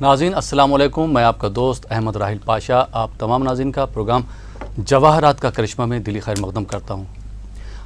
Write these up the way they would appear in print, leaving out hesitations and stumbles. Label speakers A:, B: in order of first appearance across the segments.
A: नाज़रीन अस्सलाम वालेकुम, मैं आपका दोस्त अहमद राहिल पाशा आप तमाम नाज़रीन का प्रोग्राम जवाहरात का करिश्मा में दिली खैर मकदम करता हूँ।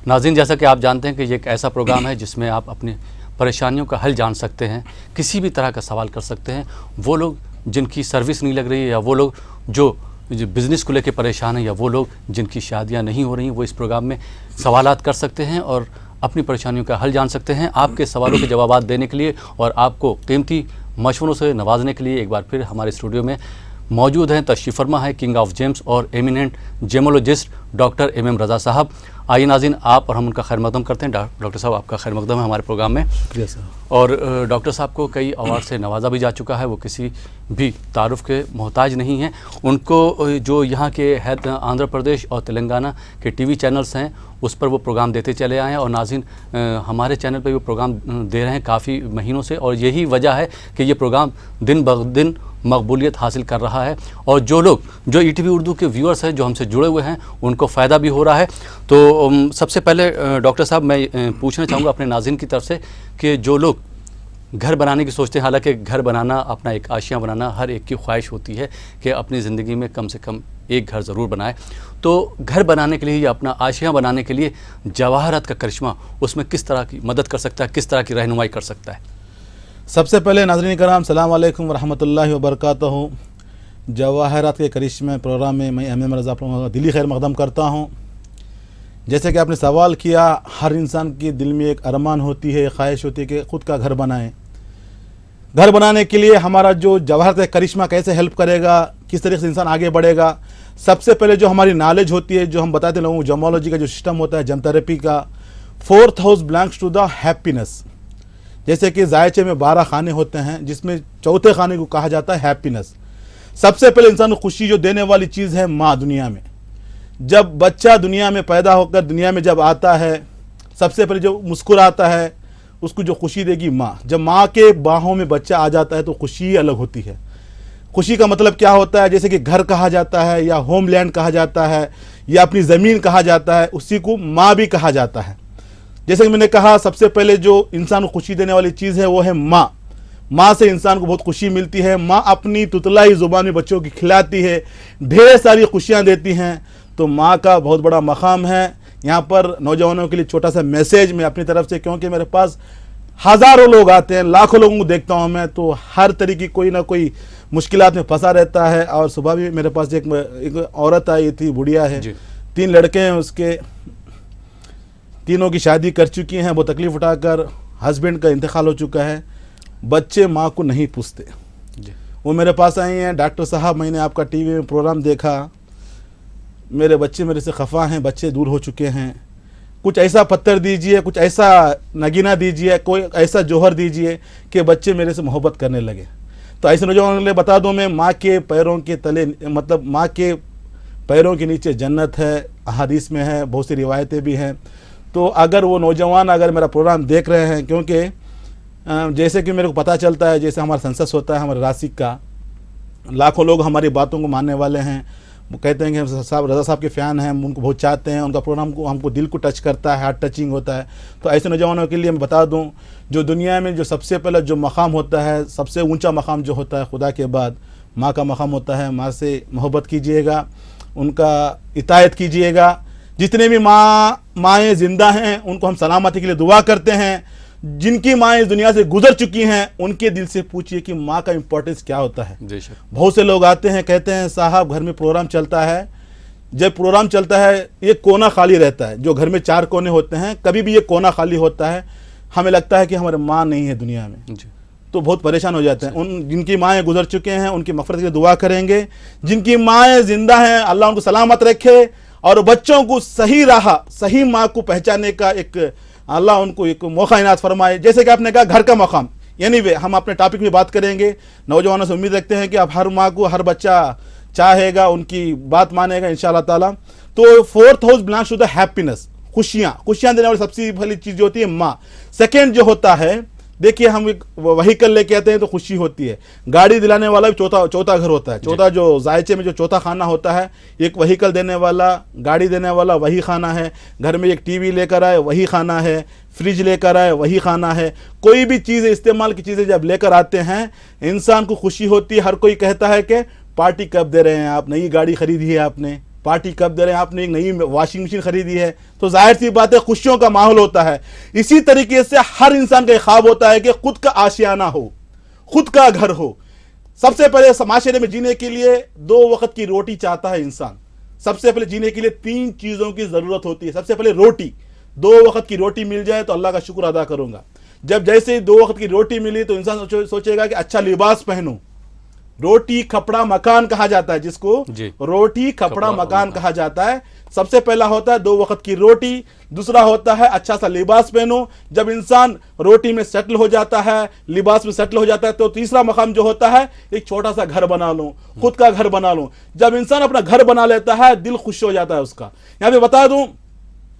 A: नाज़रीन, जैसा कि आप जानते हैं कि ये एक ऐसा प्रोग्राम है जिसमें आप अपनी परेशानियों का हल जान सकते हैं, किसी भी तरह का सवाल कर सकते हैं। वो लोग जिनकी सर्विस नहीं लग रही है, या वो लोग जो बिज़नेस को लेकर परेशान हैं, या वो लोग जिनकी शादियाँ नहीं हो रही, वो इस प्रोग्राम में सवालात कर सकते हैं और अपनी परेशानियों का हल जान सकते हैं। आपके सवालों के जवाब देने के लिए और आपको कीमती मशवरों से नवाजने के लिए एक बार फिर हमारे स्टूडियो में मौजूद हैं, तशरीफ़ फरमा है किंग ऑफ जेम्स और एमिनेंट जेमोलॉजिस्ट डॉक्टर MM रज़ा साहब। आइए नाज़रीन, आप और हम उनका खैर मकदम करते हैं। डॉक्टर साहब, आपका खैर मकदम है हमारे प्रोग्राम में।
B: शुक्रिया सर।
A: और डॉक्टर साहब को कई अवार्ड से नवाजा भी जा चुका है, वो किसी भी तारुफ के मोहताज नहीं हैं। उनको जो यहाँ के है आंध्र प्रदेश और तेलंगाना के TV चैनल्स हैं, उस पर वो प्रोग्राम देते चले आए हैं। और नाज़रीन, हमारे चैनल पर वो प्रोग्राम दे रहे हैं काफ़ी महीनों से, और यही वजह है कि ये प्रोग्राम दिन ब दिन मकबूलियत हासिल कर रहा है। और जो लोग जो ETV उर्दू के व्यूअर्स हैं, जो हमसे जुड़े हुए हैं, उनको फ़ायदा भी हो रहा है। तो सबसे पहले डॉक्टर साहब, मैं पूछना चाहूँगा अपने नाज़रीन की तरफ से कि जो लोग घर बनाने की सोचते हैं, हालांकि घर बनाना, अपना एक आशियाँ बनाना हर एक की ख्वाहिश होती है कि अपनी ज़िंदगी में कम से कम एक घर ज़रूर बनाए। तो घर बनाने के लिए या अपना आशियाँ बनाने के लिए जवाहरात का करिश्मा उसमें किस तरह की मदद कर सकता है, किस तरह की रहनुमाई कर सकता है?
B: सबसे पहले नाज़रीन कराम, सलाम अलैकुम वरहमतुल्लाहि वबरकातुहू। जवाहरात के करिश्मे प्रोग्राम में मैं MM रज़ा का दिली खैर मकदम करता हूँ। जैसे कि आपने सवाल किया, हर इंसान के दिल में एक अरमान होती है, ख्वाहिश होती है कि ख़ुद का घर बनाएं। घर बनाने के लिए हमारा जो जवाहरात का करिश्मा कैसे हेल्प करेगा, किस तरीके से इंसान आगे बढ़ेगा। सबसे पहले जो हमारी नॉलेज होती है, जो हम बताते लोगों को, जमोलॉजी का जो सिस्टम होता है, जम थेरेपी का, 4th house belongs to the happiness. जैसे कि जायचे में 12 खाने होते हैं, जिसमें चौथे खाने को कहा जाता है हैप्पीनेस। सबसे पहले इंसान को खुशी जो देने वाली चीज़ है माँ दुनिया में। जब बच्चा दुनिया में पैदा होकर दुनिया में जब आता है, सबसे पहले जो मुस्कुराता है उसको जो खुशी देगी माँ। जब माँ के बाहों में बच्चा आ जाता है तो खुशी ही अलग होती है। खुशी का मतलब क्या होता है? जैसे कि घर कहा जाता है, या होमलैंड कहा जाता है, या अपनी ज़मीन कहा जाता है, उसी को माँ भी कहा जाता है। जैसे कि मैंने कहा, सबसे पहले जो इंसान को खुशी देने वाली चीज़ है वो है माँ। माँ से इंसान को बहुत खुशी मिलती है। माँ अपनी तुतलाई ज़ुबान में बच्चों की खिलाती है, ढेर सारी खुशियाँ देती हैं। तो माँ का बहुत बड़ा मकाम है। यहाँ पर नौजवानों के लिए छोटा सा मैसेज मैं अपनी तरफ से, क्योंकि मेरे पास हज़ारों लोग आते हैं, लाखों लोगों को देखता हूँ मैं, तो हर तरीके कोई ना कोई मुश्किलात में फंसा रहता है। और सुबह भी मेरे पास एक औरत आई थी, बुढ़िया है, 3 लड़के हैं उसके, तीनों की शादी कर चुकी हैं। वो तकलीफ़ उठाकर हस्बैंड का इंतकाल हो चुका है। बच्चे माँ को नहीं पूछते। वो मेरे पास आई हैं, डॉक्टर साहब मैंने आपका TV में प्रोग्राम देखा, मेरे बच्चे मेरे से खफा हैं, बच्चे दूर हो चुके हैं, कुछ ऐसा पत्थर दीजिए, कुछ ऐसा नगीना दीजिए, कोई ऐसा जोहर दीजिए कि बच्चे मेरे से मोहब्बत करने लगे। तो ऐसे नौजवानों के लिए बता दूँ मैं, माँ के पैरों के तले, मतलब माँ के पैरों के नीचे जन्नत है, अहादीस में है, बहुत सी रिवायतें भी हैं। तो अगर वो नौजवान अगर मेरा प्रोग्राम देख रहे हैं, क्योंकि जैसे कि मेरे को पता चलता है, जैसे हमारा सेंसस होता है हमारे रासिक का, लाखों लोग हमारी बातों को मानने वाले हैं। वो कहते हैं कि हम साहब रज़ा साहब के फ़ैन हैं, हम उनको बहुत चाहते हैं, उनका प्रोग्राम को हमको दिल को टच करता है, हार्ट टचिंग होता है। तो ऐसे नौजवानों के लिए मैं बता दूं, जो दुनिया में जो सबसे पहला जो मकाम होता है, सबसे ऊंचा मकाम जो होता है खुदा के बाद, माँ का मकाम होता है। माँ से मोहब्बत कीजिएगा, उनका इतायत कीजिएगा। जितने भी माएँ ज़िंदा हैं उनको हम सलामती के लिए दुआ करते हैं। जिनकी माएँ इस दुनिया से गुजर चुकी हैं, उनके दिल से पूछिए कि माँ का इम्पोर्टेंस क्या होता है। बहुत से लोग आते हैं, कहते हैं साहब घर में प्रोग्राम चलता है, जब प्रोग्राम चलता है ये कोना खाली रहता है। जो घर में 4 कोने होते हैं, कभी भी ये कोना खाली होता है, हमें लगता है कि हमारे माँ नहीं है दुनिया में, तो बहुत परेशान हो जाते हैं। उन जिनकी माएँ गुजर चुके हैं उनकी मग़फ़िरत के लिए दुआ करेंगे। जिनकी माएँ ज़िंदा हैं, अल्लाह उनको सलामत रखे, और बच्चों को सही राह, सही माँ को पहचानने का एक अल्लाह उनको एक मौका इनात फरमाए। जैसे कि आपने कहा घर का मकाम, एनीवे हम अपने टॉपिक में बात करेंगे। नौजवानों से उम्मीद रखते हैं कि अब हर माँ को हर बच्चा चाहेगा, उनकी बात मानेगा इंशाअल्लाह ताला। तो 4th house belongs to the happiness, खुशियाँ देने वाली सबसे पहली चीज़ जो होती है माँ। सेकेंड जो होता है देखिए, हम एक व्हीकल लेके आते हैं तो खुशी होती है, गाड़ी दिलाने वाला भी चौथा घर होता है, चौथा जो जायचे में जो चौथा खाना होता है, एक व्हीकल देने वाला, गाड़ी देने वाला वही खाना है, घर में एक टीवी लेकर आए वही खाना है, फ्रिज लेकर आए वही खाना है। कोई भी चीज़ इस्तेमाल की चीज़ें जब लेकर आते हैं इंसान को खुशी होती है। हर कोई कहता है कि पार्टी कब दे रहे हैं आप, नई गाड़ी खरीदी है आपने, पार्टी कब दे रहे हैं आपने, एक नई वॉशिंग मशीन खरीदी है, तो जाहिर सी बात है खुशियों का माहौल होता है। इसी तरीके से हर इंसान का ख्वाब होता है कि खुद का आशियाना हो, खुद का घर हो। सबसे पहले माशरे में जीने के लिए 2 वक्त की रोटी चाहता है इंसान। सबसे पहले जीने के लिए 3 चीज़ों की ज़रूरत होती है। सबसे पहले रोटी, 2 वक्त की रोटी मिल जाए तो अल्लाह का शुक्र अदा करूँगा। जब जैसे ही 2 वक्त की रोटी मिली तो इंसान सोचेगा कि अच्छा लिबास पहनूं। रोटी कपड़ा मकान कहा जाता है जिसको, रोटी कपड़ा मकान कहा जाता है। सबसे पहला होता है 2 वक्त की रोटी, दूसरा होता है अच्छा सा लिबास पहनो। जब इंसान रोटी में सेटल हो जाता है, लिबास में सेटल हो जाता है, तो तीसरा मकाम जो होता है एक छोटा सा घर बना लो, खुद का घर बना लो। जब इंसान अपना घर बना लेता है दिल खुश हो जाता है उसका। यहाँ पे बता दूं,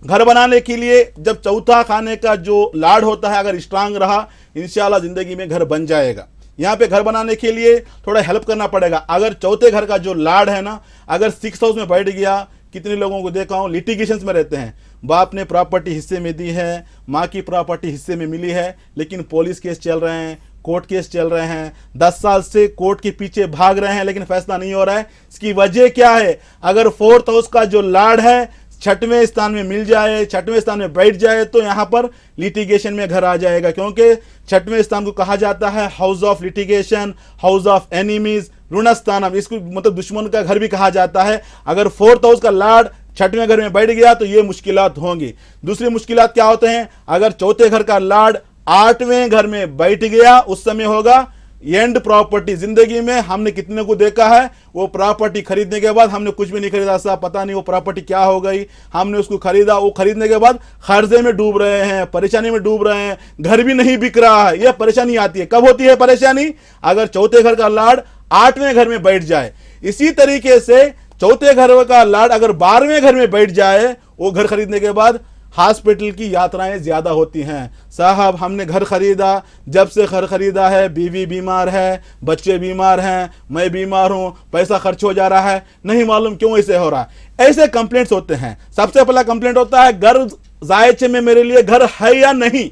B: घर बनाने के लिए जब चौथा खाने का जो लाड होता है अगर स्ट्रांग रहा, इंशाल्लाह जिंदगी में घर बन जाएगा। यहाँ पे घर बनाने के लिए थोड़ा हेल्प करना पड़ेगा। अगर चौथे घर का जो लाड है ना, अगर 6 हाउस में बैठ गया, कितने लोगों को देखा हूँ लिटिगेशंस में रहते हैं, बाप ने प्रॉपर्टी हिस्से में दी है, माँ की प्रॉपर्टी हिस्से में मिली है, लेकिन पुलिस केस चल रहे हैं, कोर्ट केस चल रहे हैं, 10 साल से कोर्ट के पीछे भाग रहे हैं, लेकिन फैसला नहीं हो रहा है। इसकी वजह क्या है? अगर 4th हाउस का जो लाड है 6वें स्थान में मिल जाए, 6वें स्थान में बैठ जाए, तो यहाँ पर लिटिगेशन में घर आ जाएगा। क्योंकि 6वें स्थान को कहा जाता है house of litigation, house of enemies, ऋणस्थानम, इसको मतलब दुश्मन का घर भी कहा जाता है। अगर 4th हाउस का लाड 6वें घर में बैठ गया तो ये मुश्किलात होंगी। दूसरी मुश्किलात क्या होते हैं? अगर चौथे घर का लाड 8वें घर में बैठ गया, उस समय होगा एंड प्रॉपर्टी। जिंदगी में हमने कितने को देखा है, वो प्रॉपर्टी खरीदने के बाद हमने कुछ भी नहीं खरीदा, साहब पता नहीं वो प्रॉपर्टी क्या हो गई, हमने उसको खरीदा, वो खरीदने के बाद कर्जे में डूब रहे हैं, परेशानी में डूब रहे हैं, घर भी नहीं बिक रहा है। यह परेशानी आती है। कब होती है परेशानी? अगर चौथे घर का लाड 8वें घर में बैठ जाए। इसी तरीके से चौथे घर का लाड अगर 12वें घर में बैठ जाए, वो घर खरीदने के बाद हॉस्पिटल की यात्राएं ज्यादा होती हैं। साहब हमने घर खरीदा, जब से घर खरीदा है बीवी बीमार है, बच्चे बीमार हैं, मैं बीमार हूं, पैसा खर्च हो जा रहा है, नहीं मालूम क्यों ऐसे हो रहा है। ऐसे कंप्लेंट्स होते हैं। सबसे पहला कंप्लेंट होता है घर जायचे में मेरे लिए घर है या नहीं।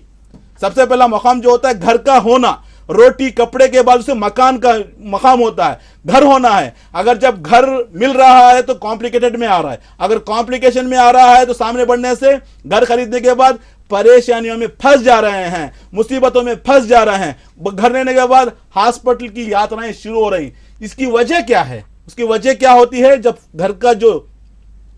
B: सबसे पहला मकाम जो होता है घर का होना। रोटी कपड़े के बाद उसे मकान का मकाम होता है, घर होना है। अगर जब घर मिल रहा है तो कॉम्प्लिकेटेड में आ रहा है, अगर कॉम्प्लिकेशन में आ रहा है तो सामने बढ़ने से घर खरीदने के बाद परेशानियों में फंस जा रहे हैं, मुसीबतों में फंस जा रहे हैं। घर लेने के बाद हॉस्पिटल की यात्राएं शुरू हो रही। इसकी वजह क्या है? उसकी वजह क्या होती है? जब घर का जो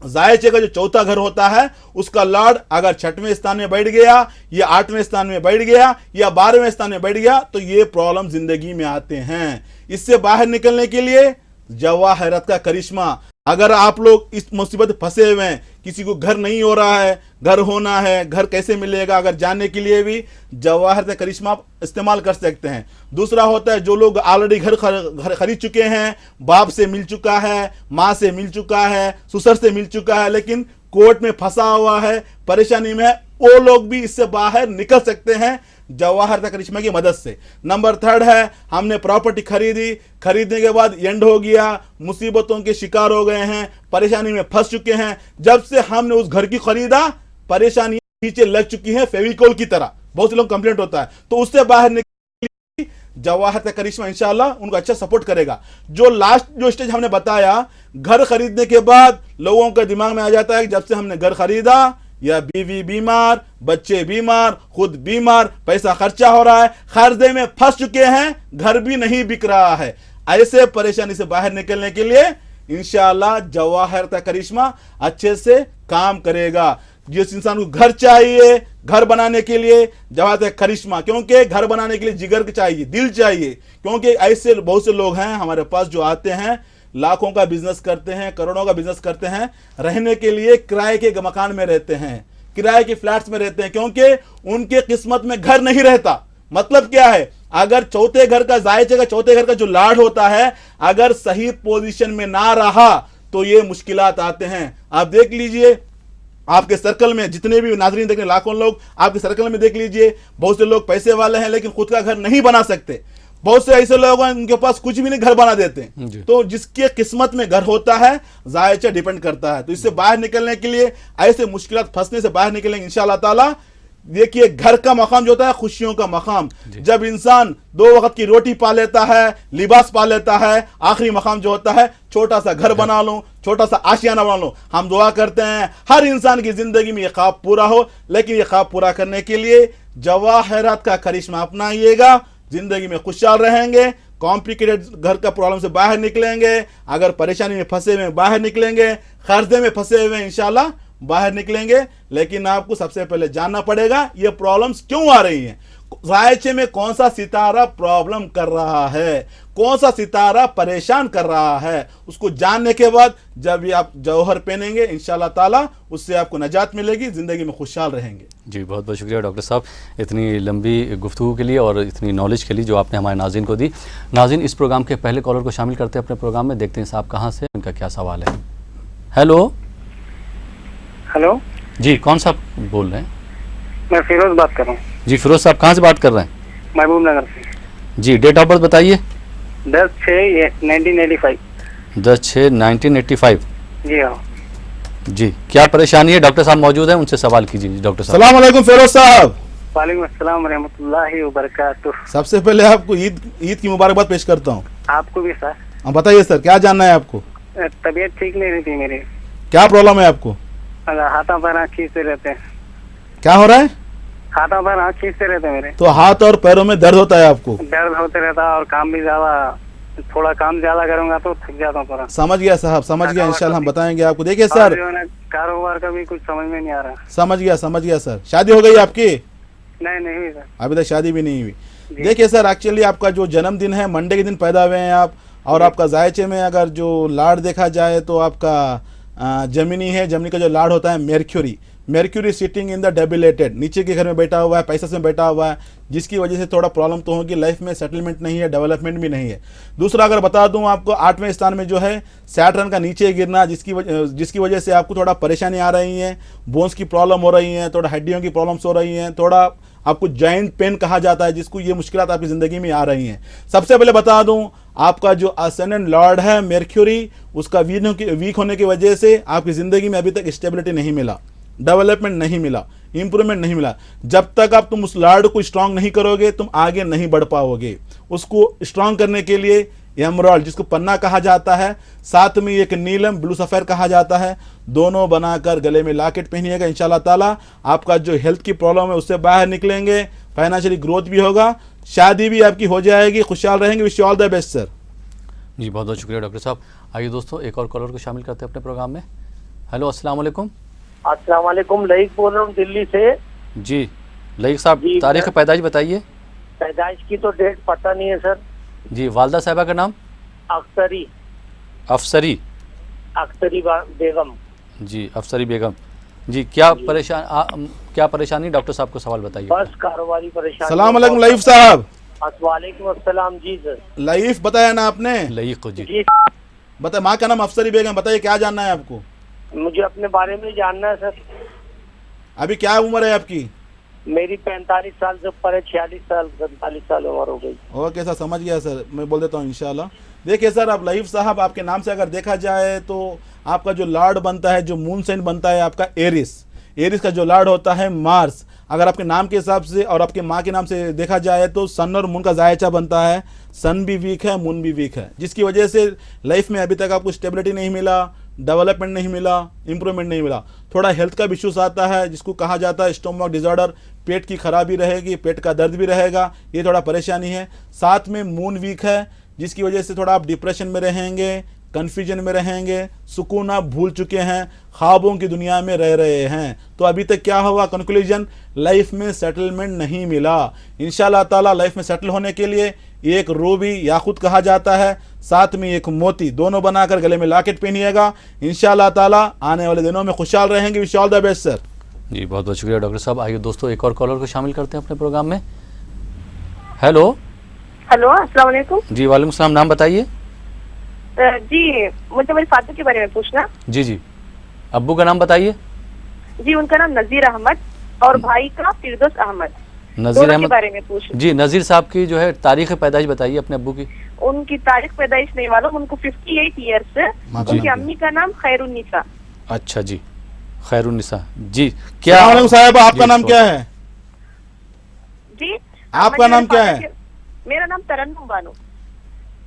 B: जायचे का जो चौथा घर होता है उसका लाड अगर 6वें स्थान में बैठ गया या 8वें स्थान में बैठ गया या 12वें स्थान में बैठ गया तो ये प्रॉब्लम जिंदगी में आते हैं। इससे बाहर निकलने के लिए जवाहरत का करिश्मा। अगर आप लोग इस मुसीबत फंसे हुए हैं, किसी को घर नहीं हो रहा है, घर होना है, घर कैसे मिलेगा, अगर जानने के लिए भी जवाहरत का करिश्मा आप इस्तेमाल कर सकते हैं। दूसरा होता है जो लोग ऑलरेडी घर खरीद चुके हैं, बाप से मिल चुका है, माँ से मिल चुका है, ससुर से मिल चुका है, लेकिन कोर्ट में फंसा हुआ है, परेशानी में है, वो लोग भी इससे बाहर निकल सकते हैं जवाहरत करिश्मा की मदद से। नंबर 3 है हमने प्रॉपर्टी खरीदी, खरीदने के बाद एंड हो गया, मुसीबतों के शिकार हो गए हैं, परेशानी में फंस चुके हैं। जब से हमने उस घर की खरीदा परेशानी नीचे लग चुकी है फेविकोल की तरह। बहुत से लोग कंप्लेंट होता है, तो उससे बाहर निकल जवाहरत करिश्मा इंशाल्लाह उनको अच्छा सपोर्ट करेगा। जो लास्ट जो स्टेज हमने बताया, घर खरीदने के बाद लोगों के दिमाग में आ जाता है कि जब से हमने घर खरीदा या बीवी बीमार, बच्चे बीमार, खुद बीमार, पैसा खर्चा हो रहा है, कर्जे में फंस चुके हैं, घर भी नहीं बिक रहा है। ऐसे परेशानी से बाहर निकलने के लिए इंशाअल्लाह जवाहरत करिश्मा अच्छे से काम करेगा। जिस इंसान को घर चाहिए, घर बनाने के लिए जवाहरत करिश्मा, क्योंकि घर बनाने के लिए जिगर चाहिए, दिल चाहिए। क्योंकि ऐसे बहुत से लोग हैं हमारे पास जो आते हैं, लाखों का बिजनेस करते हैं, करोड़ों का बिजनेस करते हैं, रहने के लिए किराए के मकान में रहते हैं, किराए के फ्लैट्स में रहते हैं, क्योंकि उनके किस्मत में घर नहीं रहता। मतलब क्या है? अगर चौथे घर का जायचे का चौथे घर का जो लाड होता है अगर सही पोजीशन में ना रहा तो ये मुश्किलात आते हैं। आप देख लीजिए आपके सर्कल में जितने भी नाजरीन देख रहे हैं, लाखों लोग आपके सर्कल में देख लीजिए, बहुत से लोग पैसे वाले हैं लेकिन खुद का घर नहीं बना सकते। बहुत से ऐसे लोग हैं उनके पास कुछ भी नहीं, घर बना देते हैं। तो जिसके किस्मत में घर होता है जायचा डिपेंड करता है। तो इससे बाहर निकलने के लिए, ऐसे मुश्किलात फंसने से बाहर निकलेंगे इंशाअल्लाह ताला। देखिए, घर का मकाम जो होता है खुशियों का मकाम। जब इंसान 2 वक्त की रोटी पा लेता है, लिबास पा लेता है, आखिरी मकाम जो होता है छोटा सा घर बना लो, छोटा सा आशियाना बना लो। हम दुआ करते हैं हर इंसान की जिंदगी में ये ख्वाब पूरा हो, लेकिन ये ख्वाब पूरा करने के लिए जवाहरात का करिश्मा अपनाइएगा, जिंदगी में खुशहाल रहेंगे, कॉम्प्लिकेटेड घर का प्रॉब्लम से बाहर निकलेंगे, अगर परेशानी में फंसे हुए बाहर निकलेंगे, कर्जे में फंसे हुए इंशाल्लाह बाहर निकलेंगे। लेकिन आपको सबसे पहले जानना पड़ेगा ये प्रॉब्लम्स क्यों आ रही हैं, जायचे में कौन सा सितारा प्रॉब्लम कर रहा है, कौन सा सितारा परेशान कर रहा है। उसको जानने के बाद जब ये आप जौहर पहनेंगे इंशाल्लाह ताला उससे आपको नजात मिलेगी, जिंदगी में खुशहाल रहेंगे।
A: जी, बहुत बहुत शुक्रिया डॉक्टर साहब इतनी लंबी गुफ्तगू के लिए और इतनी नॉलेज के लिए जो आपने हमारे नाज़रीन को दी। नाज़रीन, इस प्रोग्राम के पहले कॉलर को शामिल करते हैं अपने प्रोग्राम में, देखते हैं साहब कहाँ से, उनका क्या सवाल है। हेलो
C: हेलो
A: जी, कौन साहब बोल रहे हैं?
C: मैं फिरोज बात कर रहा हूँ।
A: जी फिरोज साहब, कहाँ से बात कर रहे हैं?
C: महबूब नगर से।
A: जी, डेट ऑफ बर्थ बताइए।
C: 10/6/1985।
A: 10/6/1985।
C: जी हाँ
A: जी, क्या परेशानी है? डॉक्टर साहब मौजूद हैं, उनसे सवाल कीजिए। डॉक्टर साहब
B: सलाम अलैकुम फिरोज साहब।
C: वालेकुम अस्सलाम रहमतुल्लाहि व बरकातुह।
B: सबसे पहले आपको ईद की मुबारकबाद पेश करता हूँ।
C: आपको भी सर।
B: हाँ बताइए सर, क्या जानना है आपको?
C: तबीयत ठीक नहीं रहती मेरी।
B: क्या प्रॉब्लम है आपको?
C: हाथों पर आँख खींचते रहते हैं।
B: क्या हो रहा है?
C: हाथों पर आँख खींचते रहते हैं मेरे।
B: तो हाथ और पैरों में दर्द होता है आपको?
C: दर्द होते रहता है और काम भी ज्यादा, थोड़ा काम ज्यादा करूंगा तो थक जाता हूँ पूरा।
B: समझ गया साहब, समझ गया, इंशाल्लाह हम बताएंगे आपको। देखिए सर,
C: कारोबार का भी कुछ समझ में नहीं आ रहा।
B: समझ गया सर। शादी हो गई आपकी?
C: नहीं हुई सर,
B: अभी तक शादी भी नहीं हुई। देखिए सर, एक्चुअली आपका जो जन्मदिन है मंडे के दिन पैदा हुए हैं आप, और आपका जायचे में अगर जो लाड देखा जाए तो आपका जमीनी है। जमीनी का जो लाड होता है मेर्क्यूरी सिटिंग इन द डेबिलेटेड, नीचे के घर में बैठा हुआ है, पैसा में बैठा हुआ है, जिसकी वजह से थोड़ा प्रॉब्लम तो होगी, लाइफ में सेटलमेंट नहीं है, डेवलपमेंट भी नहीं है। दूसरा अगर बता दूं आपको, 8वें स्थान में जो है सैटर्न का नीचे गिरना, जिसकी वजह से आपको थोड़ा परेशानी आ रही है, बोन्स की प्रॉब्लम हो रही है, थोड़ा हड्डियों की प्रॉब्लम्स हो रही हैं, थोड़ा आपको जॉइंट पेन कहा जाता है, जिसको ये मुश्किलात आपकी ज़िंदगी में आ रही हैं। सबसे पहले बता दूं, आपका जो असेंडेंट लॉर्ड है मेर्क्यूरी, उसका वीक होने की वजह से आपकी ज़िंदगी में अभी तक स्टेबिलिटी नहीं मिला, डेवलपमेंट नहीं मिला, इंप्रूवमेंट नहीं मिला। जब तक आप तुम उस लॉर्ड को स्ट्रांग नहीं करोगे तुम आगे नहीं बढ़ पाओगे। उसको स्ट्रांग करने के लिए एमराल्ड, जिसको पन्ना कहा जाता है, साथ में एक नीलम ब्लू सफ़ेर कहा जाता है, दोनों बनाकर गले में लॉकेट पहनिएगा। इंशाल्लाह ताला आपका जो हेल्थ की प्रॉब्लम है उससे बाहर निकलेंगे, फाइनेंशियली ग्रोथ भी होगा, शादी भी आपकी हो जाएगी, खुशहाल रहेंगे। Wish you all the best sir.
A: जी, बहुत बहुत शुक्रिया डॉक्टर साहब। आइए दोस्तों, एक और कॉलर को शामिल करते हैं अपने प्रोग्राम में। हेलो, अस्सलाम वालेकुम।
D: अस्सलाम वालेकुम, लईक बोल रहा हूँ दिल्ली से।
A: जी लईक साहब, तारीख पैदाइश बताइए।
D: पैदाइश की तो डेट पता नहीं है सर।
A: जी, वालदा साहिबा का नाम?
D: अख्तरी बेगम।
A: जी, अफसरी बेगम। जी, क्या परेशानी डॉक्टर साहब को सवाल बताइए।
D: बस कारोबारी परेशानी।
B: सलाम अलैकुम लईफ साहब।
D: वालेकुम अस्सलाम। जी सर।
B: लईफ बताया ना आपने?
A: लईक को जी
B: बताए, माँ का नाम अफसरी बेगम। बताइए क्या जानना है आपको?
D: मुझे अपने बारे में जानना है सर।
B: अभी क्या उम्र है आपकी?
D: मेरी 45 साल से ऊपर है, 46 साल 47 साल उम्र हो गई।
B: ओके सर, समझ गया सर, मैं बोल देता हूँ इंशाल्लाह। देखिए सर, अब लईफ साहब आपके नाम से अगर देखा जाए तो आपका जो लॉर्ड बनता है, जो मून साइन बनता है आपका एरिस का जो लॉर्ड होता है मार्स। अगर आपके नाम के हिसाब से और आपके माँ के नाम से देखा जाए तो सन और मून का जायचा बनता है। सन भी वीक है, मून भी वीक है, जिसकी वजह से लाइफ में अभी तक आपको स्टेबिलिटी नहीं मिला, डेवलपमेंट नहीं मिला, इंप्रूवमेंट नहीं मिला। थोड़ा हेल्थ का भी इश्यूज आता है, जिसको कहा जाता है स्टोमक डिसऑर्डर, पेट की खराबी रहेगी, पेट का दर्द भी रहेगा, ये थोड़ा परेशानी है। साथ में मून वीक है, जिसकी वजह से थोड़ा आप डिप्रेशन में रहेंगे, कन्फ्यूजन में रहेंगे, सुकून आप भूल चुके हैं, ख्वाबों की दुनिया में रह रहे हैं। तो अभी तक क्या हुआ कंक्लूजन? लाइफ में सेटलमेंट नहीं मिला। इंशाल्लाह ताला लाइफ में सेटल होने के लिए एक रूबी याकूत कहा जाता है, साथ में एक मोती, दोनों बनाकर गले में लॉकेट पहनिएगा। इंशाल्लाह ताला आने वाले दिनों में खुशहाल रहेंगे। Wish all the best sir.
A: जी, बहुत बहुत शुक्रिया डॉक्टर साहब। आइए दोस्तों, एक और कॉलर को शामिल करते हैं अपने प्रोग्राम में। हेलो
E: अस्सलाम वालेकुम।
A: जी, वालेकुम सलाम। नाम बताइए।
E: जी, मुझे मेरे फादर के बारे में पूछना।
A: जी, अब्बू का नाम बताइए।
E: जी, उनका नाम नजीर अहमद और भाई का फिरदौस अहमद।
A: नजीर
E: दोनों के
A: अहमद
E: बारे में पूछ।
A: जी, नजीर साहब की जो है तारीख पैदाइश बताइए अपने अब्बू की।
E: उनकी तारीख पैदाइश नहीं मालूम, उनको 58 ईयर्स है। उनकी अम्मी का नाम खैरुन्निसा।
A: अच्छा जी, खैरुन्निसा जी। क्या
B: साहब आपका
A: जी,
B: नाम क्या है?
E: जी,
B: आपका नाम क्या है?
E: मेरा नाम तरन्नुम बानो।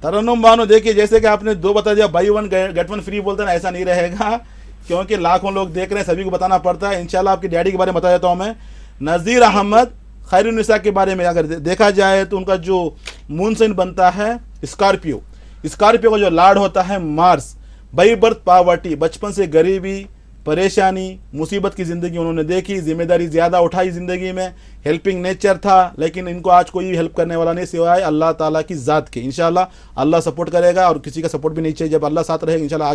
B: तरन्नुम बानो, देखिए जैसे कि आपने 2 बता दिया, बाई 1 गेट 1 फ्री बोलते हैं, ऐसा नहीं रहेगा क्योंकि लाखों लोग देख रहे हैं, सभी को बताना पड़ता है। इंशाल्लाह आपके डैडी के बारे में बता देता हूं मैं। नज़ीर अहमद खैरुन्निसा के बारे में अगर देखा जाए तो उनका जो मून साइन बनता है स्कॉर्पियो, स्कॉर्पियो का जो लॉर्ड होता है मार्स। बाई बर्थ पॉवर्टी, बचपन से गरीबी, परेशानी, मुसीबत की ज़िंदगी उन्होंने देखी, जिम्मेदारी ज़्यादा उठाई ज़िंदगी में, हेल्पिंग नेचर था, लेकिन इनको आज कोई हेल्प करने वाला नहीं सिवाय अल्लाह ताला की ज़ात के। इंशाल्लाह अल्लाह सपोर्ट करेगा और किसी का सपोर्ट भी नहीं चाहिए। जब अल्लाह साथ रहेगा इंशाल्लाह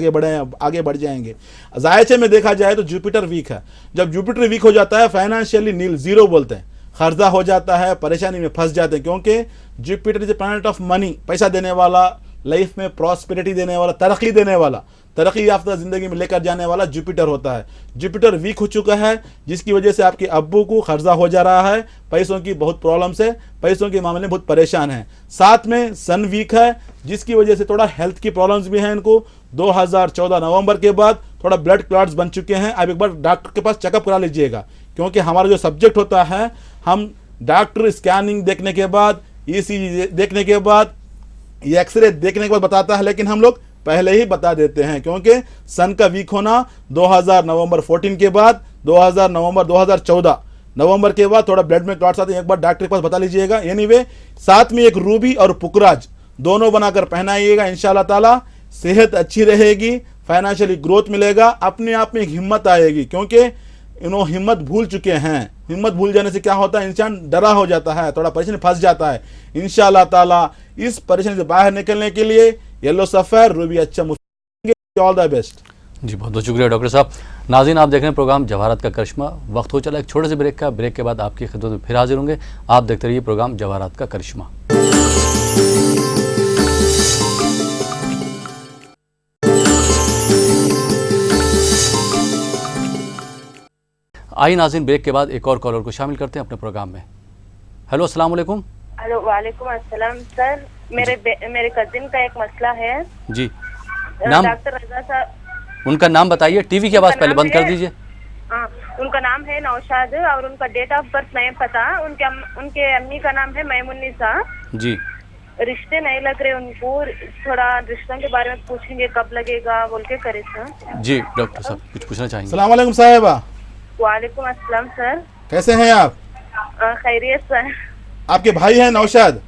B: आगे बढ़ जाएंगे। जायचे में देखा जाए तो जुपिटर वीक है। जब जुपिटर वीक हो जाता है फाइनेंशियली नील, जीरो बोलते हैं, खर्चा हो जाता है, परेशानी में फंस जाते हैं, क्योंकि Jupiter is a planet of money, पैसा देने वाला, लाइफ में प्रॉस्पेरिटी देने वाला, तरक्की देने वाला, तरक्की याफ्ता जिंदगी में लेकर जाने वाला जुपिटर होता है। जुपिटर वीक हो चुका है जिसकी वजह से आपके अब्बू को खर्चा हो जा रहा है, पैसों की बहुत प्रॉब्लम्स है, पैसों के मामले में बहुत परेशान है। साथ में सन वीक है जिसकी वजह से थोड़ा हेल्थ की प्रॉब्लम्स भी हैं इनको। 2014 नवंबर के बाद थोड़ा ब्लड क्लॉट्स बन चुके हैं। आप एक बार डॉक्टर के पास चेकअप करा लीजिएगा, क्योंकि हमारा जो सब्जेक्ट होता है, हम डॉक्टर स्कैनिंग देखने के बाद, ECG देखने के बाद, ये एक्सरे देखने के बाद बताता है, लेकिन हम लोग पहले ही बता देते हैं क्योंकि सन का वीक होना 2000 नवंबर 14 के बाद, 2000 नवंबर 2014 नवंबर के बाद थोड़ा ब्लड में क्लॉट्स आते हैं, एक बार डॉक्टर के पास बता लीजिएगा। एनीवे, साथ में एक रूबी और पुकराज दोनों बनाकर पहनाइएगा। इंशाल्लाह ताला सेहत अच्छी रहेगी, फाइनेंशियली ग्रोथ मिलेगा, अपने आप में एक हिम्मत आएगी, क्योंकि इन्होंने हिम्मत भूल चुके हैं। हिम्मत भूल जाने से क्या होता है, इंसान डरा हो जाता है, थोड़ा परेशानी फंस जाता है। इंशाल्लाह ताला इस परेशानी से बाहर निकलने के लिए येलो सफ़र रूबी अच्छा मुफ्त। ऑल द बेस्ट
A: जी, बहुत बहुत शुक्रिया डॉक्टर साहब। नाज़रीन, आप देख रहे हैं प्रोग्राम जवाहरात का करिश्मा। वक्त हो चला एक छोटे से ब्रेक का। ब्रेक के बाद आपकी खिदमत में फिर हाजिर होंगे। आप देखते रहिए प्रोग्राम जवाहरात का करिश्मा। आइए नाज़रीन, ब्रेक के बाद एक और कॉलर को शामिल करते हैं अपने प्रोग्राम में। हेलो, अस्सलाम वालेकुम।
E: हेलो, वालेकुम अस्सलाम। सर, मेरे कजिन का एक मसला है
A: जी। नाम?
E: डॉक्टर रजा साहब।
A: उनका नाम बताइए। टीवी की आवाज़ पहले बंद कर दीजिए।
E: हाँ, उनका नाम है नौशाद और उनका डेट ऑफ बर्थ नहीं पता। उनके अम्मी का नाम है मैमुन्निसा
A: जी।
E: रिश्ते नहीं लग रहे उनको, थोड़ा रिश्तों के बारे में पूछेंगे कब लगेगा बोल के करे सर।
A: जी डॉक्टर साहब कुछ पूछना चाहेंगे?
B: अस्सलाम वालेकुम साहिबा।
E: वालेकुम अस्सलाम सर।
B: कैसे हैं आप?
E: खैरियत सर।
B: आपके भाई हैं नौशाद?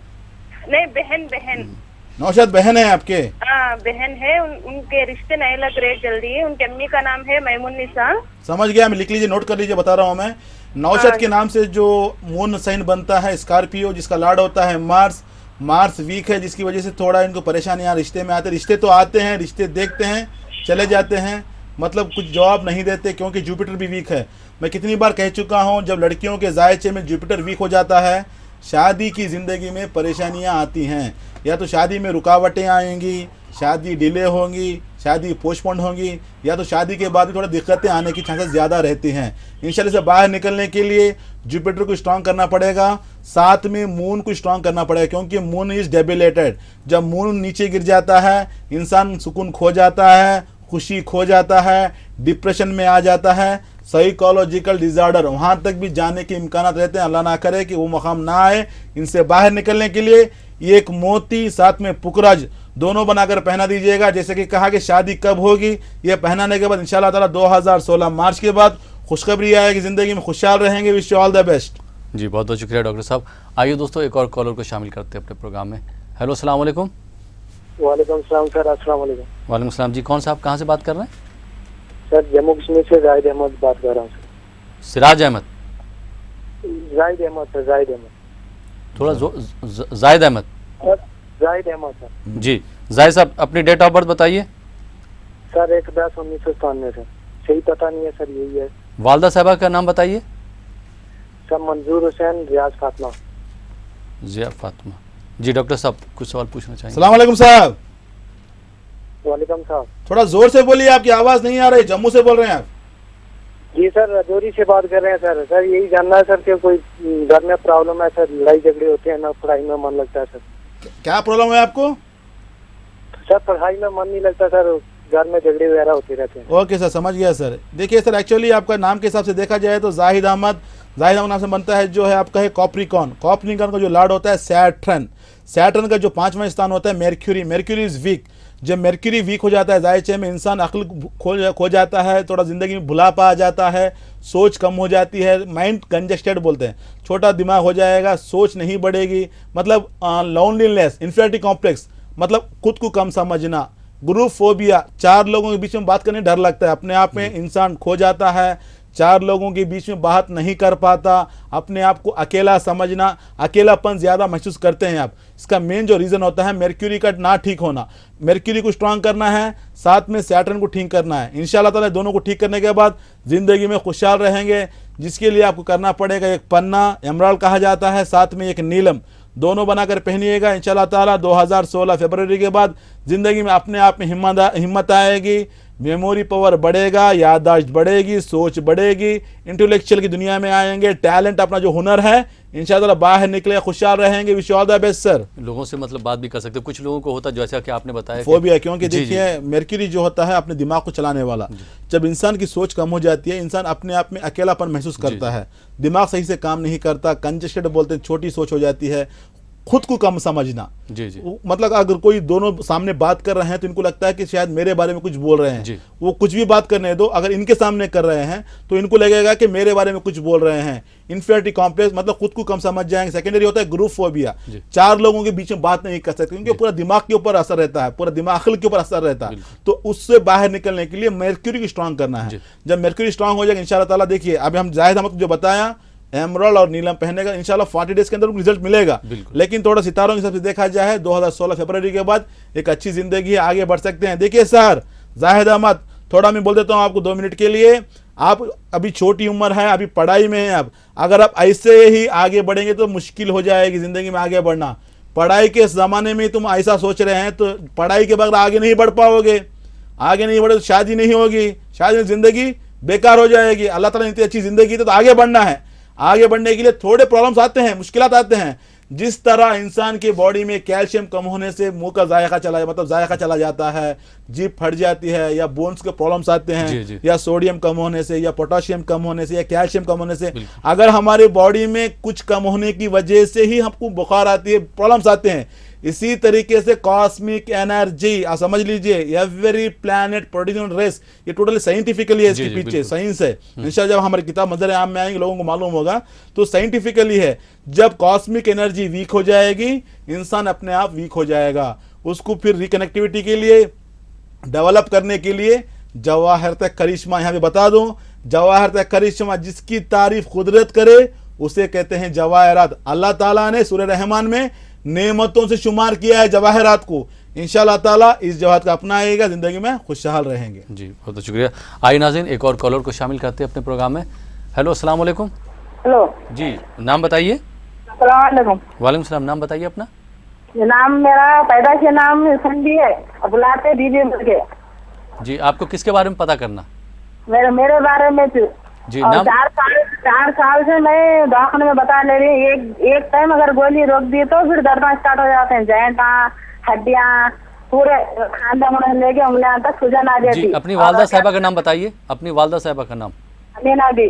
E: नहीं, बहन।
B: नौशाद बहन है आपके?
E: हाँ, बहन है। उनके रिश्ते नहीं लग रहे जल्दी। उनके अम्मी का नाम है मैमुन्निसा।
B: समझ गया मैं, लिख लीजिए, नोट कर लीजिए, बता रहा हूँ मैं। नौशाद के नाम से जो मून साइन बनता है स्कॉर्पियो, जिसका लॉर्ड होता है मार्स वीक है, जिसकी वजह से थोड़ा इनको परेशानियाँ रिश्ते में आते। रिश्ते तो आते हैं, रिश्ते देखते हैं, चले जाते हैं, मतलब कुछ जवाब नहीं देते, क्योंकि जुपिटर भी वीक है। मैं कितनी बार कह चुका हूँ, जब लड़कियों के जायचे में जुपिटर वीक हो जाता है, शादी की ज़िंदगी में परेशानियाँ आती हैं। या तो शादी में रुकावटें आएंगी, शादी डिले होंगी, शादी पोस्टपोन होंगी, या तो शादी के बाद भी थोड़ा दिक्कतें आने की चांसेस ज़्यादा रहती हैं। इंशाल्लाह से बाहर निकलने के लिए जुपिटर को स्ट्रॉन्ग करना पड़ेगा, साथ में मून को स्ट्रॉन्ग करना पड़ेगा, क्योंकि मून इज़ डेबिलेटेड। जब मून नीचे गिर जाता है, इंसान सुकून खो जाता है, खुशी खो जाता है, डिप्रेशन में आ जाता है, साइकोलॉजिकल डिजार्डर वहाँ तक भी जाने के इम्कान रहते हैं। अल्लाह ना करे कि वो मकाम ना आए। इनसे बाहर निकलने के लिए ये एक मोती साथ में पुकराज दोनों बनाकर पहना दीजिएगा। जैसे कि कहा कि शादी कब होगी, ये पहनाने के बाद इंशाल्लाह ताला 2016 मार्च के बाद खुशखबरी आएगी, ज़िंदगी में खुशहाल रहेंगे। Wish you all the best.
A: जी, बहुत बहुत शुक्रिया डॉक्टर साहब। आइए दोस्तों, एक और कॉलर को शामिल करते हैं अपने प्रोग्राम में। हेलो, अस्सलाम वालेकुम।
D: वालेकुम सलाम सर। अस्सलाम वालेकुम।
A: वालेकुम सलाम जी। कौन साहब, कहाँ से बात कर रहे हैं?
D: सर, जम्मू कश्मीर से जाहिद अहमद बात कर रहा हूँ सर।
A: सिराज अहमद?
D: जाहिद अहमद सर, जाहिद अहमद।
A: थोड़ा जाहिद अहमद?
D: जाहिद अहमद सर।
A: जी, जाहिद साहब अपनी डेट ऑफ बर्थ बताइए।
D: Sir 1/10/1997 sir. सही पता नहीं है सर, यही है।
A: वालदा साहबा का नाम बताइए।
D: सर मंजूर हुसैन, रियाज फातिमा।
A: जिया फातिमा। जी डॉक्टर साहब कुछ सवाल पूछना चाहेंगे?
B: अस्सलाम वालेकुम साहब।
D: वालेकुम साहब।
B: थोड़ा जोर से बोलिए, आपकी आवाज़ नहीं आ रही। जम्मू से बोल रहे हैं आप?
D: जी सर, राजौरी से बात कर रहे हैं सर। सर यही जानना है सर कि कोई घर में प्रॉब्लम है सर, लड़ाई झगड़े होते हैं ना, पढ़ाई में मन लगता है सर।
B: क्या प्रॉब्लम है आपको?
D: सर पढ़ाई में मन नहीं लगता सर, घर में झगड़े वगैरह होते रहते हैं।
B: ओके सर, समझ गया सर। देखिए सर, एक्चुअली आपका नाम के हिसाब से देखा जाए तो जाहिद अहमद नाम से बनता है, जो है आपका है कॉप्रिकॉन का जो लॉर्ड होता है सैटर्न का जो 5वां स्थान होता है मेर्क्यूरी इज वीक। जब मेर्क्यूरी वीक हो जाता है जायचे में, इंसान अक्ल खो जाता है, थोड़ा ज़िंदगी में भुलापा आ जाता है, सोच कम हो जाती है, माइंड कंजेस्टेड बोलते हैं, छोटा दिमाग हो जाएगा, सोच नहीं बढ़ेगी, मतलब लोनलीनेस, इन्फीरियरिटी कॉम्प्लेक्स, मतलब खुद को कम समझना, ग्रुप फोबिया, 4 लोगों के बीच में बात करने डर लगता है, अपने आप में इंसान खो जाता है, 4 लोगों के बीच में बात नहीं कर पाता, अपने आप को अकेला समझना, अकेलापन ज़्यादा महसूस करते हैं आप। इसका मेन जो रीज़न होता है मेर्क्यूरी का ना ठीक होना। मेर्क्यूरी को स्ट्रांग करना है, साथ में सैटर्न को ठीक करना है। इंशाल्लाह ताला दोनों को ठीक करने के बाद ज़िंदगी में खुशहाल रहेंगे, जिसके लिए आपको करना पड़ेगा एक पन्ना, एमराल्ड कहा जाता है, साथ में एक नीलम, दोनों बनाकर पहनिएगा। इंशाल्लाह ताला 2016 फरवरी के बाद ज़िंदगी में अपने आप में हिम्मत आएगी, मेमोरी पावर बढ़ेगा, याददाश्त बढ़ेगी, सोच बढ़ेगी, इंटेलेक्चुअल की दुनिया में आएंगे, टैलेंट अपना जो हुनर है इंशाल्लाह बाहर निकले, खुशहाल रहेंगे। Wish all the best sir.
A: लोगों से मतलब बात भी कर सकते हैं। कुछ लोगों को होता है जैसा कि आपने बताया
B: फोबिया, क्योंकि देखिए मेर्क्यूरी जो होता है अपने दिमाग को चलाने वाला, जब इंसान की सोच कम हो जाती है, इंसान अपने आप में अकेलापन महसूस करता है, दिमाग सही से काम नहीं करता, कंजेस्टेड बोलते हैं, छोटी सोच हो जाती है, खुद को कम समझना।
A: जी जी।
B: मतलब अगर कोई दोनों सामने बात कर रहे हैं तो इनको लगता है कि शायद मेरे बारे में कुछ बोल रहे हैं, वो कुछ भी बात करने दो, अगर इनके सामने कर रहे हैं तो इनको लगेगा कि मेरे बारे में कुछ बोल रहे हैं। इन्फीरियरिटी कॉम्प्लेक्स, मतलब खुद को कम समझ जाएंगे। सेकेंडरी होता है ग्रुप फोबिया, 4 लोगों के बीच में बात नहीं कर सकते, क्योंकि पूरा दिमाग के ऊपर असर रहता है, पूरा दिमाग अक्ल के ऊपर असर रहता है। तो उससे बाहर निकलने के लिए मेर्क्यूरी को स्ट्रांग करना है। जब मेर्क्यूरी स्ट्रांग हो जाएगा इंशाल्लाह ताला, देखिए अभी हम जाहिद अहमद को जो बताया एमराल्ड और नीलम पहनने का, इंशाल्लाह 40 डेज के अंदर रिजल्ट मिलेगा। लेकिन थोड़ा सितारों के हिसाब से देखा जाए 2016 फरवरी के बाद एक अच्छी जिंदगी है, आगे बढ़ सकते हैं। देखिए सर जाहिद अहमद, थोड़ा मैं बोल देता हूँ आपको 2 मिनट के लिए। आप अभी छोटी उम्र है, अभी पढ़ाई में है, अब अगर आप ऐसे ही आगे बढ़ेंगे तो मुश्किल हो जाएगी जिंदगी में आगे बढ़ना। पढ़ाई के ज़माने में तुम ऐसा सोच रहे हैं तो पढ़ाई के बगैर आगे नहीं बढ़ पाओगे, आगे नहीं बढ़े तो शादी नहीं होगी, शादी में ज़िंदगी बेकार हो जाएगी। अल्लाह ताला ने इतनी अच्छी ज़िंदगी तो आगे बढ़ना है, आगे बढ़ने के लिए थोड़े प्रॉब्लम्स आते हैं, मुश्किलात आते हैं। जिस तरह इंसान की बॉडी में कैल्शियम कम होने से मुंह का जायका चला जाता है, जीभ फट जाती है, या बोन्स के प्रॉब्लम्स आते हैं, या सोडियम कम होने से, या पोटाशियम कम होने से, या कैल्शियम कम होने से, अगर हमारी बॉडी में कुछ कम होने की वजह से ही हमको बुखार आती है, प्रॉब्लम्स आते हैं, इसी तरीके से कॉस्मिक एनर्जी आप समझ लीजिए, एवरी प्लैनेट प्रोड्यूसिंग रेस, ये टोटली साइंटिफिकली है, इसके पीछे साइंस है। इंशाल्लाह जब हमारी किताब मंजर आम में आएंगे लोगों को मालूम होगा, तो साइंटिफिकली है। जब कॉस्मिक एनर्जी वीक हो जाएगी, इंसान अपने आप वीक हो जाएगा। उसको फिर रिकनेक्टिविटी के लिए, डेवलप करने के लिए जवाहरत करिश्मा, यहाँ पे बता दूं, जवाहरत करिश्मा जिसकी तारीफ कुदरत करे उसे कहते हैं जवाहरात। अल्लाह ताला ने सूरह रहमान में नेमतों से शुमार किया है जवाहरात को। इंशाल्लाह ताला इस जवाहरात का अपनाएगा, जिंदगी में खुशहाल रहेंगे।
A: जी बहुत शुक्रिया। आइए नाज़रीन, एक और कॉलर को शामिल करते हैं अपने प्रोग्राम में। हेलो, अस्सलाम वालेकुम।
F: हेलो
A: जी, नाम बताइए।
F: अस्सलाम वालेकुम।
A: वालेकुम सलाम, नाम बताइए अपना।
F: नाम मेरा पैदाइशी नाम संधी है, बुलाते दीदी करके।
A: जी, आपको किसके बारे में पता करना?
F: मेरे बारे में
A: जी,
F: और
A: नाम?
F: 4 साल से मैं दवाखाने में बता ले रही हूँ। एक टाइम अगर गोली रोक दी तो फिर दर्द स्टार्ट हो जाते हैं, जॉइंट, हड्डियाँ, पूरे खानदान लेके उंगलियां तक सूजन आ जाती।
A: जी, अपनी वालदा साहिबा का नाम बताइए, अपनी वालदा साहिबा का नाम।
F: अमीना दी।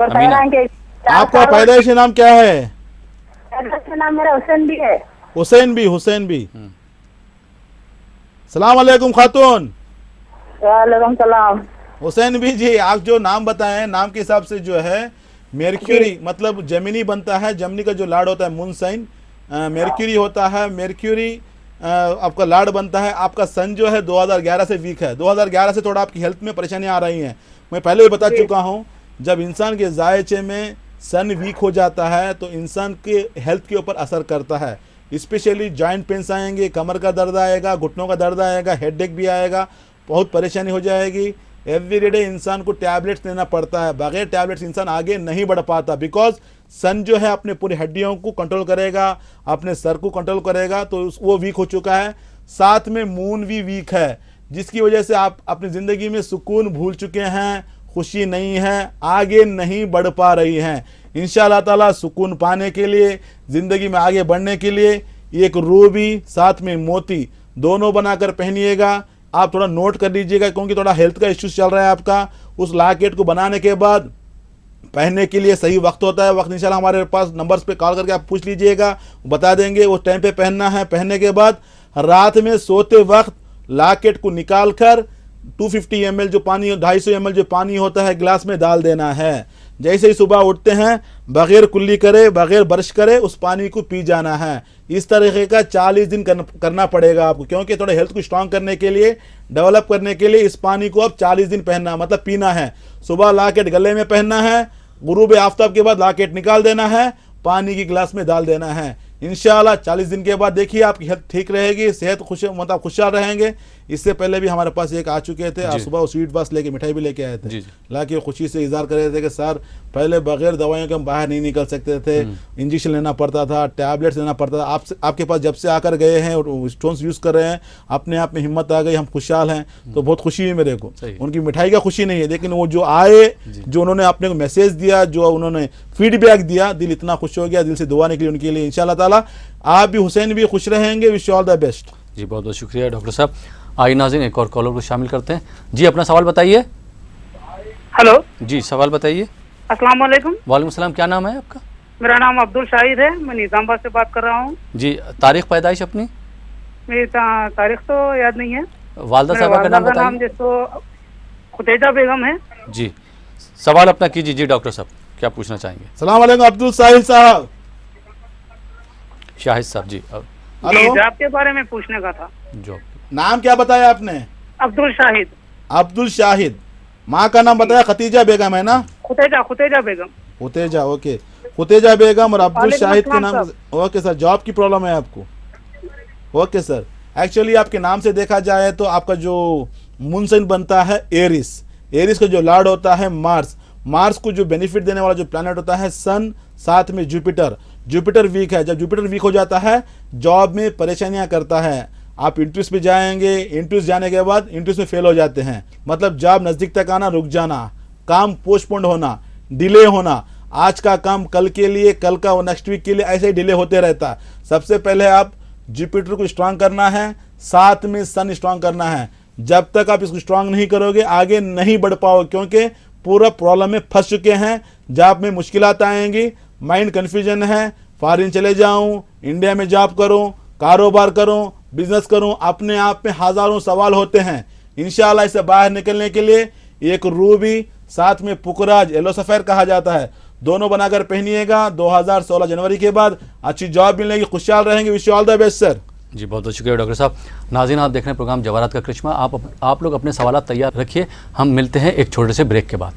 F: और
B: आपका पैदाइशी नाम क्या है?
F: पैदाइशी नाम मेरा हुसैन भी है।
B: हुसैन भी। सलाम वालेकुम खातून।
F: वालेकुम सलाम।
B: हुसैन भी जी, आप जो नाम बताएं, नाम के हिसाब से जो है मेर्क्यूरी मतलब जमीनी बनता है, जमनी का जो लाड होता है मुनसाइन, मेर्क्यूरी होता है, मेर्क्यूरी आपका लाड बनता है। आपका सन जो है 2011 से वीक है, 2011 से थोड़ा आपकी हेल्थ में परेशानियां आ रही हैं। मैं पहले भी बता चुका हूं, जब इंसान के जायचे में सन वीक हो जाता है तो इंसान के हेल्थ के ऊपर असर करता है। स्पेशली जॉइंट पेन्स आएंगे, कमर का दर्द आएगा, घुटनों का दर्द आएगा, हेडेक भी आएगा, बहुत परेशानी हो जाएगी। एवरीडे इंसान को टैबलेट्स लेना पड़ता है, बगैर टैबलेट्स इंसान आगे नहीं बढ़ पाता। बिकॉज सन जो है अपने पूरी हड्डियों को कंट्रोल करेगा, अपने सर को कंट्रोल करेगा, तो वो वीक हो चुका है। साथ में मून भी वीक है, जिसकी वजह से आप अपनी ज़िंदगी में सुकून भूल चुके हैं, खुशी नहीं है, आगे नहीं बढ़ पा रही हैं। इंशाअल्लाह ताला सुकून पाने के लिए, ज़िंदगी में आगे बढ़ने के लिए एक रूबी साथ में मोती दोनों बनाकर पहनिएगा। आप थोड़ा नोट कर लीजिएगा क्योंकि थोड़ा हेल्थ का इश्यूज चल रहा है आपका। उस लॉकेट को बनाने के बाद पहनने के लिए सही वक्त होता है। वक्त इंशाल्लाह हमारे पास नंबर्स पे कॉल करके आप पूछ लीजिएगा, बता देंगे उस टाइम पे पहनना है। पहनने के बाद रात में सोते वक्त लॉकेट को निकाल कर 250 ml जो पानी, 250 ml जो पानी होता है गिलास में डाल देना है। जैसे ही सुबह उठते हैं बगैर कुल्ली करे, बगैर ब्रश करे उस पानी को पी जाना है। इस तरीके का 40 दिन करना पड़ेगा आपको, क्योंकि थोड़ा हेल्थ को स्ट्रांग करने के लिए, डेवलप करने के लिए इस पानी को अब 40 दिन पहनना, मतलब पीना है। सुबह लॉकेट गले में पहनना है, गुरूब आफ्ताब के बाद लॉकेट निकाल देना है, पानी की गिलास में डाल देना है। इंशाअल्लाह 40 दिन के बाद देखिए आपकी हेल्थ ठीक रहेगी, सेहत खुशहाल रहेंगे। इससे पहले भी हमारे पास एक आ चुके थे, आज सुबह वो स्वीट बॉक्स लेके मिठाई भी लेके आए थे। लाके खुशी से इजहार कर रहे थे कि सर पहले बगैर दवाइयों के हम बाहर नहीं निकल सकते थे, इंजेक्शन लेना पड़ता था, टैबलेट्स लेना पड़ता था। आपके पास जब से आकर गए हैं और स्टोन्स यूज़ कर रहे हैं, अपने आप में हिम्मत आ गई, हम खुशहाल हैं। तो बहुत खुशी है मेरे को। उनकी मिठाई का खुशी नहीं है, लेकिन वो जो आए, जो उन्होंने अपने को मैसेज दिया, जो उन्होंने फीडबैक दिया, दिल इतना खुश हो गया। दिल से दुआ निकली उनके लिए। इंशाअल्लाह ताला आप भी, हुसैन भी खुश रहेंगे। Wish you all the best.
A: जी बहुत बहुत शुक्रिया डॉक्टर साहब। आइए नाज़रीन एक और कॉलर को शामिल करते हैं। जी अपना सवाल बताइए।
G: हेलो
A: जी सवाल बताइए।
G: अस्सलाम वालेकुम।
A: वालेकुम सलाम, क्या नाम है आपका?
G: मेरा नाम अब्दुल शाहिद है, मैं निज़ामाबाद से बात कर रहा हूँ।
A: जी तारीख पैदाइश अपनी?
G: मेरी तारीख तो याद नहीं है।
A: वालदा साहब का नाम बताइए।
G: जिसको खुतेजा बेगम है।
A: जी सवाल अपना कीजिए। जी डॉक्टर साहब क्या पूछना चाहेंगे?
B: सलाम वालेकुम अब्दुल साहिल साहब।
A: शाहिद साहब जी
B: हेलो,
G: जॉब के बारे में पूछने का था।
A: जॉब
B: नाम क्या बताया आपने?
G: अब्दुल शाहिद।
B: अब्दुल शाहिद। माँ का नाम बताया खतीजा बेगम है ना?
G: खुतेजा बेगम।
B: खुतेजा, ओके। खुतेजा बेगम और अब्दुल शाहिद के नाम।
G: वालेकुम
B: ओके सर, जॉब की प्रॉब्लम है आपको? ओके सर, एक्चुअली आपके नाम से देखा जाए तो आपका जो मुनसन बनता है एरिस, एरिस का जो लॉर्ड होता है मार्स, मार्स को जो बेनिफिट देने वाला जो प्लैनेट होता है सन, साथ में जुपिटर। जुपिटर वीक है। जब जुपिटर वीक हो जाता है जॉब में परेशानियां करता है। आप इंटरव्यूज पे जाएंगे, इंटरव्यूज जाने के बाद इंटरव्यूज में फेल हो जाते हैं, मतलब जॉब नज़दीक तक आना रुक जाना, काम पोस्टपोन्ड होना, डिले होना, आज का काम कल के लिए, कल का वो नेक्स्ट वीक के लिए, ऐसे ही डिले होते रहता है। सबसे पहले आप जुपिटर को स्ट्रांग करना है, साथ में सन स्ट्रांग करना है। जब तक आप इसको स्ट्रांग नहीं करोगे आगे नहीं बढ़ पाओगे, क्योंकि पूरा प्रॉब्लम में फंस चुके हैं। जॉब में मुश्किलात आएंगी, माइंड कन्फ्यूजन है, फॉरेन चले जाऊं, इंडिया में जॉब करूं, कारोबार करूं, बिजनेस करूं, अपने आप में हज़ारों सवाल होते हैं। इंशाल्लाह इससे बाहर निकलने के लिए एक रूबी साथ में पुकराज, येलो सफ़ेर कहा जाता है, दोनों बनाकर पहनिएगा। 2016 जनवरी के बाद अच्छी जॉब मिलेगी, खुशहाल रहेंगे। Wish you all the best sir.
A: जी बहुत बहुत शुक्रिया डॉक्टर साहब। नाज़रीन आप देख रहे हैं प्रोग्राम जवाहरात का करिश्मा। आप लोग अपने सवाल तैयार रखिए, हम मिलते हैं एक छोटे से ब्रेक के बाद।